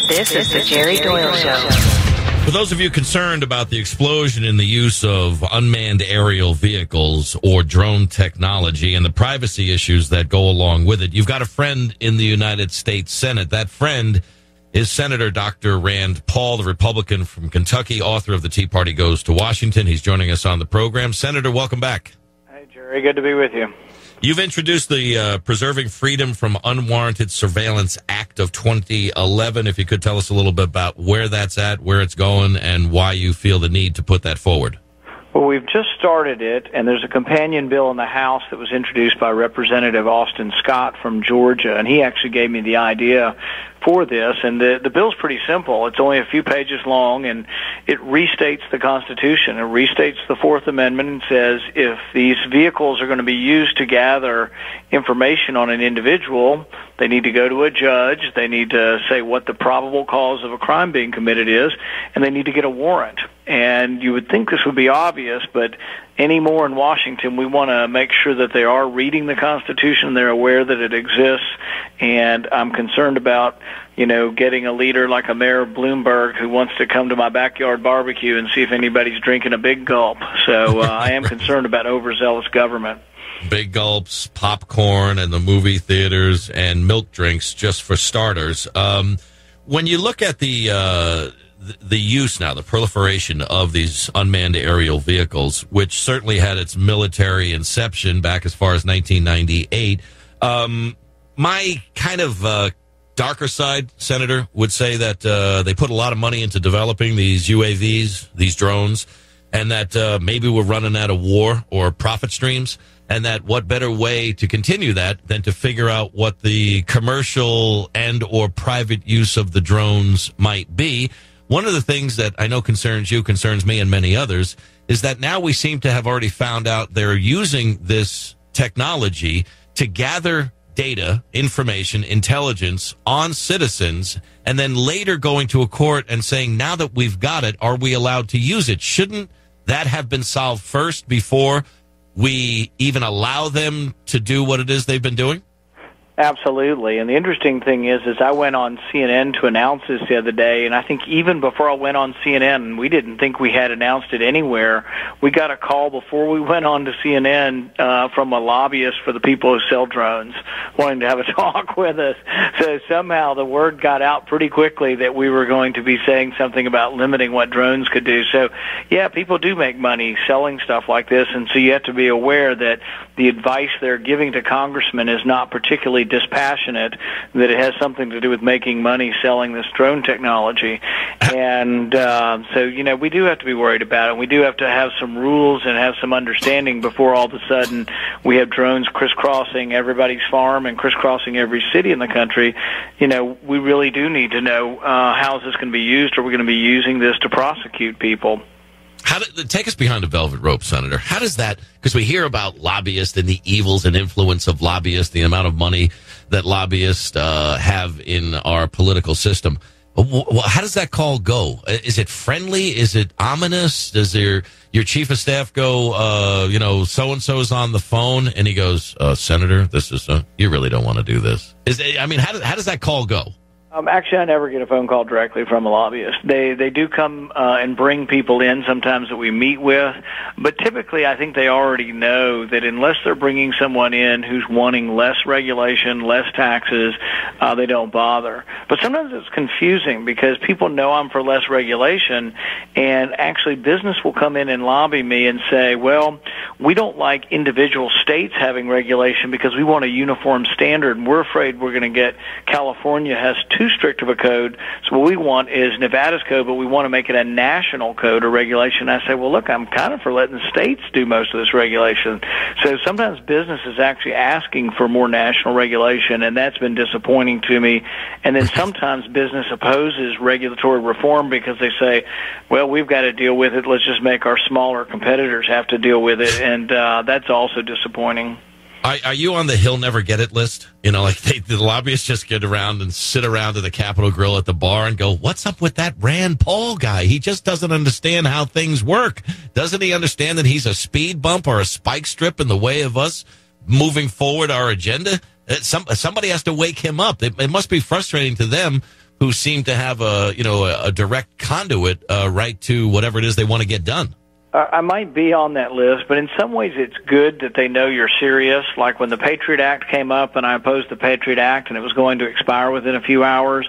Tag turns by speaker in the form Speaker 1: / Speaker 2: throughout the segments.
Speaker 1: This is the Jerry Doyle Show.
Speaker 2: For those of you concerned about the explosion in the use of unmanned aerial vehicles or drone technology and the privacy issues that go along with it, you've got a friend in the United States Senate. That friend is Senator Dr. Rand Paul, the Republican from Kentucky, author of The Tea Party Goes to Washington. He's joining us on the program. Senator, welcome back.
Speaker 3: Hey, Jerry. Good to be with you.
Speaker 2: You've introduced the Preserving Freedom from Unwarranted Surveillance Act of 2011. If you could tell us a little bit about where that's at, where it's going, and why you feel the need to put that forward.
Speaker 3: Well, we've just started it, and there's a companion bill in the House that was introduced by Representative Austin Scott from Georgia, and he actually gave me the idea for this, and the bill's pretty simple. It's only a few pages long, and it restates the Constitution. It restates the Fourth Amendment and says if these vehicles are going to be used to gather information on an individual, they need to go to a judge, they need to say what the probable cause of a crime being committed is, and they need to get a warrant. And you would think this would be obvious, but anymore in Washington, we want to make sure that they are reading the Constitution, they're aware that it exists, and I'm concerned about, getting a leader like a Mayor Bloomberg who wants to come to my backyard barbecue and see if anybody's drinking a big gulp. So I am concerned about overzealous government.
Speaker 2: Big gulps, popcorn, and the movie theaters, and milk drinks, just for starters. When you look at the use now, the proliferation of these unmanned aerial vehicles, which certainly had its military inception back as far as 1998, my kind of darker side, Senator, would say that they put a lot of money into developing these UAVs, these drones, and that maybe we're running out of war or profit streams, and that what better way to continue that than to figure out what the commercial and or private use of the drones might be. One of the things that I know concerns you, concerns me, and many others, is that now we seem to have already found out they're using this technology to gather data, information, intelligence on citizens, and then later going to a court and saying, now that we've got it, are we allowed to use it? Shouldn't that have been solved first before we even allow them to do what it is they've been doing?
Speaker 3: Absolutely. And the interesting thing is I went on CNN to announce this the other day, and I think even before I went on CNN, we didn't think we had announced it anywhere. We got a call before we went on to CNN from a lobbyist for the people who sell drones wanting to have a talk with us. So somehow the word got out pretty quickly that we were going to be saying something about limiting what drones could do. So, yeah, people do make money selling stuff like this, and so you have to be aware that the advice they're giving to congressmen is not particularly dispassionate, that it has something to do with making money selling this drone technology. And so, we do have to be worried about it. We do have to have some rules and have some understanding before all of a sudden we have drones crisscrossing everybody's farm and crisscrossing every city in the country. We really do need to know how is this going to be used. Are we going to be using this to prosecute people?
Speaker 2: Take us behind the velvet rope, Senator. How does that, because we hear about lobbyists and the evils and influence of lobbyists, the amount of money that lobbyists have in our political system. How does that call go? Is it friendly? Is it ominous? Does your chief of staff go, so-and-so's on the phone, and he goes, Senator, this is, you really don't want to do this. How does that call go?
Speaker 3: Actually, I never get a phone call directly from a lobbyist. They do come and bring people in sometimes that we meet with, but typically I think they already know that unless they're bringing someone in who's wanting less regulation, less taxes, they don't bother. But sometimes it's confusing because people know I'm for less regulation, and actually business will come in and lobby me and say, well, we don't like individual states having regulation because we want a uniform standard, and we're afraid we're going to get California has too strict of a code, so what we want is Nevada's code, but we want to make it a national code or regulation. I say, well, look, I'm kind of for letting states do most of this regulation. So sometimes business is actually asking for more national regulation, and that's been disappointing to me. And then sometimes business opposes regulatory reform because they say, well, we've got to deal with it. Let's just make our smaller competitors have to deal with it, and that's also disappointing.
Speaker 2: Are you on the he'll never get it list? The lobbyists just get around and sit around at the Capitol Grill at the bar and go, what's up with that Rand Paul guy? He just doesn't understand how things work. Doesn't he understand that he's a speed bump or a spike strip in the way of us moving forward our agenda? Somebody has to wake him up. It must be frustrating to them who seem to have a direct conduit right to whatever it is they want to get done.
Speaker 3: I might be on that list, but in some ways it's good that they know you're serious. Like when the Patriot Act came up and I opposed the Patriot Act and it was going to expire within a few hours,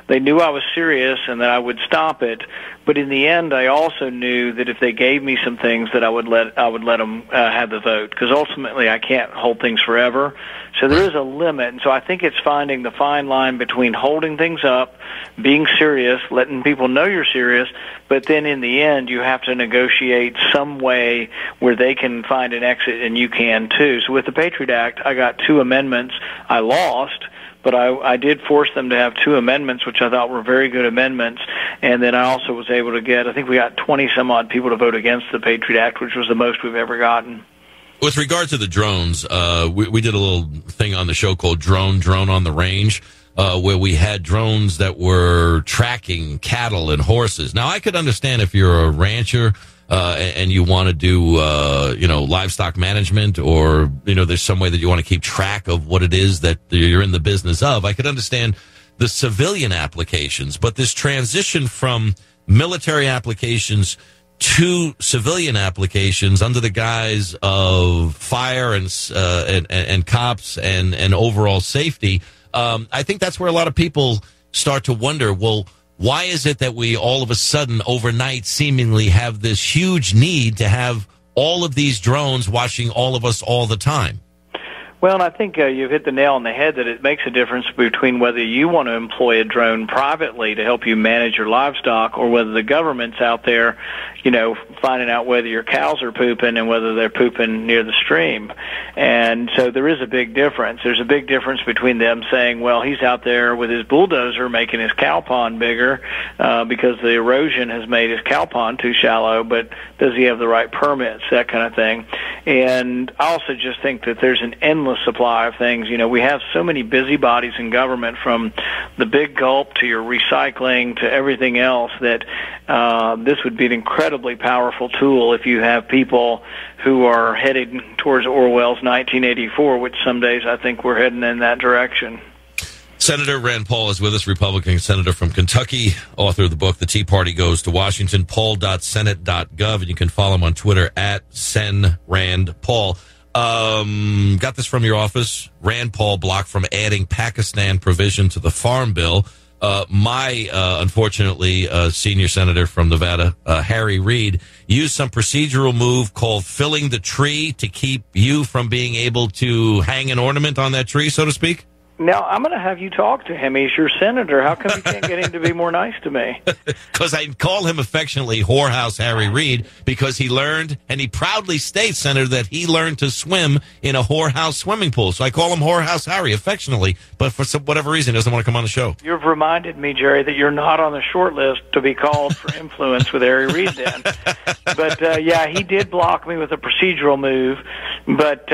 Speaker 3: they knew I was serious and that I would stop it. But in the end, I also knew that if they gave me some things that I would let them have the vote, because ultimately I can't hold things forever. So there is a limit, and so I think it's finding the fine line between holding things up, being serious, letting people know you're serious, but then in the end you have to negotiate some way where they can find an exit and you can too. So with the Patriot Act, I got 2 amendments. I lost, but I did force them to have 2 amendments, which I thought were very good amendments. And then I also was able to get, I think we got 20-some-odd people to vote against the Patriot Act, which was the most we've ever gotten.
Speaker 2: With regard to the drones, we did a little thing on the show called Drone on the Range, where we had drones that were tracking cattle and horses. Now, I could understand if you're a rancher and you want to do, livestock management, or, there's some way that you want to keep track of what it is that you're in the business of. I could understand the civilian applications, but this transition from military applications to civilian applications under the guise of fire and cops and overall safety, I think that's where a lot of people start to wonder, well, why is it that we all of a sudden overnight seemingly have this huge need to have all of these drones watching all of us all the time?
Speaker 3: Well, and I think you've hit the nail on the head that it makes a difference between whether you want to employ a drone privately to help you manage your livestock, or whether the government's out there, finding out whether your cows are pooping and whether they're pooping near the stream. And so there is a big difference. There's a big difference between them saying, well, he's out there with his bulldozer making his cow pond bigger because the erosion has made his cow pond too shallow, but does he have the right permits, that kind of thing. And I also just think that there's an endless supply of things. We have so many busybodies in government, from the big gulp to your recycling to everything else, that this would be an incredibly powerful tool if you have people who are headed towards Orwell's 1984, which some days I think we're heading in that direction.
Speaker 2: Senator Rand Paul is with us, Republican senator from Kentucky, author of the book, The Tea Party Goes to Washington, paul.senate.gov, and you can follow him on Twitter at @SenRandPaul. Got this from your office. Rand Paul blocked from adding Pakistan provision to the Farm Bill. Unfortunately, senior senator from Nevada, Harry Reid, used some procedural move called filling the tree to keep you from being able to hang an ornament on that tree, so to speak.
Speaker 3: Now, I'm going to have you talk to him. He's your senator. How come you can't get him to be more nice to me?
Speaker 2: Because I call him affectionately Whorehouse Harry Reid, because he learned, and he proudly states, Senator, that he learned to swim in a whorehouse swimming pool. So I call him Whorehouse Harry affectionately, but for whatever reason, he doesn't want to come on the show.
Speaker 3: You've reminded me, Jerry, that you're not on the short list to be called for influence with Harry Reid then. But, he did block me with a procedural move. But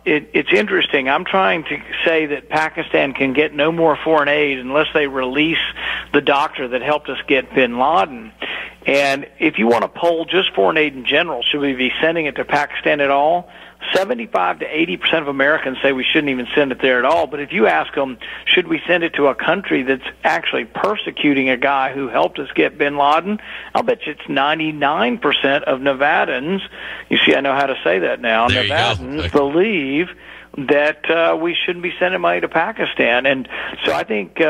Speaker 3: it's interesting. I'm trying to say that Pakistan can get no more foreign aid unless they release the doctor that helped us get bin Laden. And if you want to poll just foreign aid in general, should we be sending it to Pakistan at all? 75 to 80% of Americans say we shouldn't even send it there at all. But if you ask them, should we send it to a country that's actually persecuting a guy who helped us get bin Laden, I'll bet you it's 99% of Nevadans, you see, I know how to say that now,
Speaker 2: there
Speaker 3: Nevadans believe that we shouldn't be sending money to Pakistan. And so I think,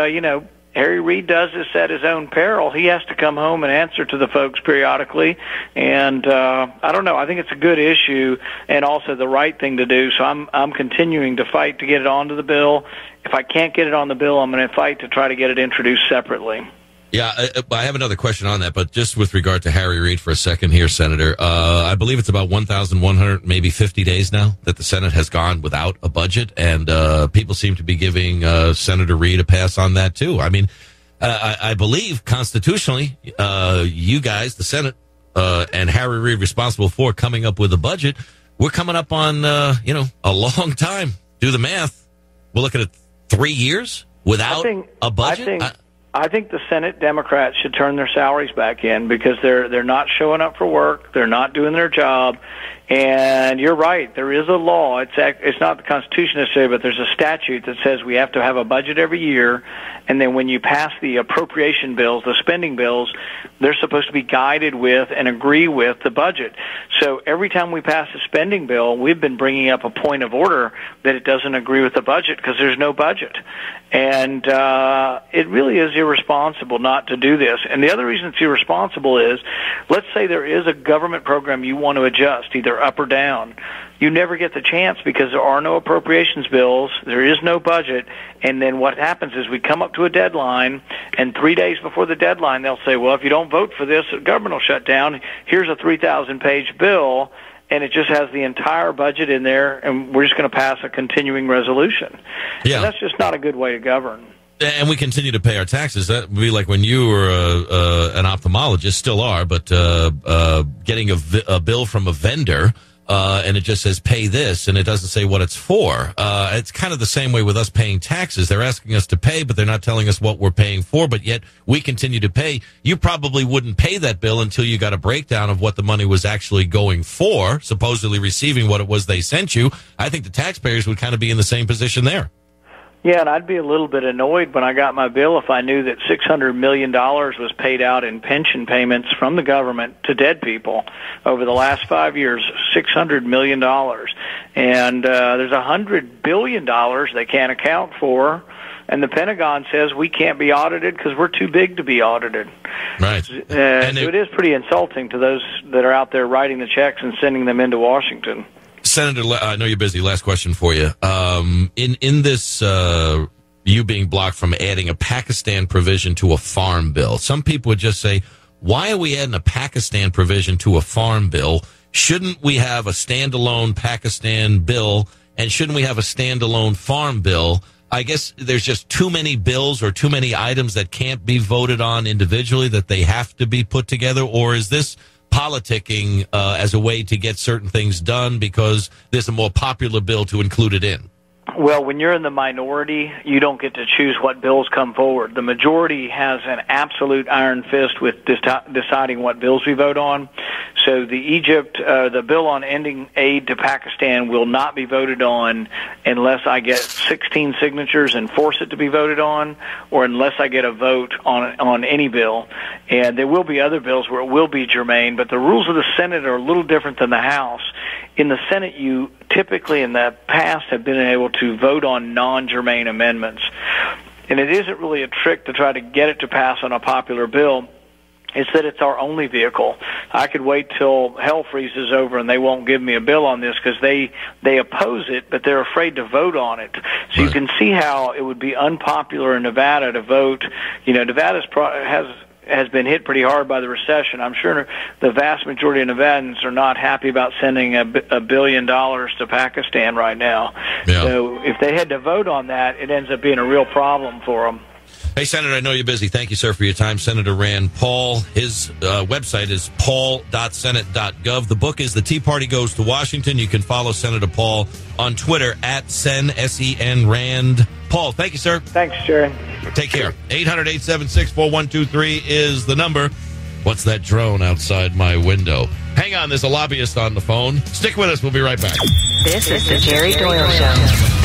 Speaker 3: Harry Reid does this at his own peril. He has to come home and answer to the folks periodically. And I don't know. I think it's a good issue and also the right thing to do. So I'm continuing to fight to get it onto the bill. If I can't get it on the bill, I'm going to fight to try to get it introduced separately.
Speaker 2: Yeah, I have another question on that, but just with regard to Harry Reid for a second here, Senator. I believe it's about 1,100, maybe 50 days now that the Senate has gone without a budget, and people seem to be giving Senator Reid a pass on that, too. I mean, I believe constitutionally, you guys, the Senate, and Harry Reid responsible for coming up with a budget, we're coming up on, a long time. Do the math. We're looking at 3 years without a budget?
Speaker 3: I think the Senate Democrats should turn their salaries back in because they're not showing up for work, they're not doing their job, And you're right. There is a law. It's not the Constitution necessarily, but there's a statute that says we have to have a budget every year. And then when you pass the appropriation bills, the spending bills, they're supposed to be guided with and agree with the budget. So every time we pass a spending bill, we've been bringing up a point of order that it doesn't agree with the budget because there's no budget. And it really is irresponsible not to do this. And the other reason it's irresponsible is, let's say there is a government program you want to adjust, either up or down. You never get the chance because there are no appropriations bills, there is no budget, and then what happens is we come up to a deadline, and 3 days before the deadline they'll say, well, if you don't vote for this, the government will shut down. Here's a 3,000-page bill, and it just has the entire budget in there, and we're just going to pass a continuing resolution.
Speaker 2: Yeah.
Speaker 3: And that's just not a good way to govern.
Speaker 2: And we continue to pay our taxes. That would be like when you were an ophthalmologist, still are, but getting a bill from a vendor, and it just says pay this, and it doesn't say what it's for. It's kind of the same way with us paying taxes. They're asking us to pay, but they're not telling us what we're paying for, but yet we continue to pay. You probably wouldn't pay that bill until you got a breakdown of what the money was actually going for, supposedly receiving what it was they sent you. I think the taxpayers would kind of be in the same position there.
Speaker 3: Yeah, and I'd be a little bit annoyed when I got my bill if I knew that $600 million was paid out in pension payments from the government to dead people over the last 5 years, $600 million. And there's $100 billion they can't account for, and the Pentagon says we can't be audited because we're too big to be audited.
Speaker 2: Right.
Speaker 3: So it is pretty insulting to those that are out there writing the checks and sending them into Washington.
Speaker 2: Senator, I know you're busy. Last question for you. In this, you being blocked from adding a Pakistan provision to a farm bill, some people would just say, why are we adding a Pakistan provision to a farm bill? Shouldn't we have a standalone Pakistan bill, and shouldn't we have a standalone farm bill? I guess there's just too many bills or too many items that can't be voted on individually, that they have to be put together, or is this politicking as a way to get certain things done because there's a more popular bill to include it in?
Speaker 3: Well, when you're in the minority, you don't get to choose what bills come forward. The majority has an absolute iron fist with deciding what bills we vote on. So the bill on ending aid to Pakistan will not be voted on unless I get 16 signatures and force it to be voted on, or unless I get a vote on any bill. And there will be other bills where it will be germane, but the rules of the Senate are a little different than the House. In the Senate, you typically in the past have been able to vote on non-germane amendments. And it isn't really a trick to try to get it to pass on a popular bill. It's that it's our only vehicle. I could wait till hell freezes over and they won't give me a bill on this because they oppose it, but they're afraid to vote on it. So You can see how it would be unpopular in Nevada to vote. You know, Nevada has been hit pretty hard by the recession. I'm sure the vast majority of Nevadans are not happy about sending $1 billion to Pakistan right now.
Speaker 2: Yeah.
Speaker 3: So if they had to vote on that, it ends up being a real problem for them.
Speaker 2: Hey, Senator, I know you're busy. Thank you, sir, for your time. Senator Rand Paul, his website is paul.senate.gov. The book is The Tea Party Goes to Washington. You can follow Senator Paul on Twitter at Sen, S-E-N, Rand Paul. Thank you, sir.
Speaker 3: Thanks, Jerry.
Speaker 2: Take care. 800-876-4123 is the number. What's that drone outside my window? Hang on, there's a lobbyist on the phone. Stick with us. We'll be right back.
Speaker 1: This is the Jerry Doyle Show.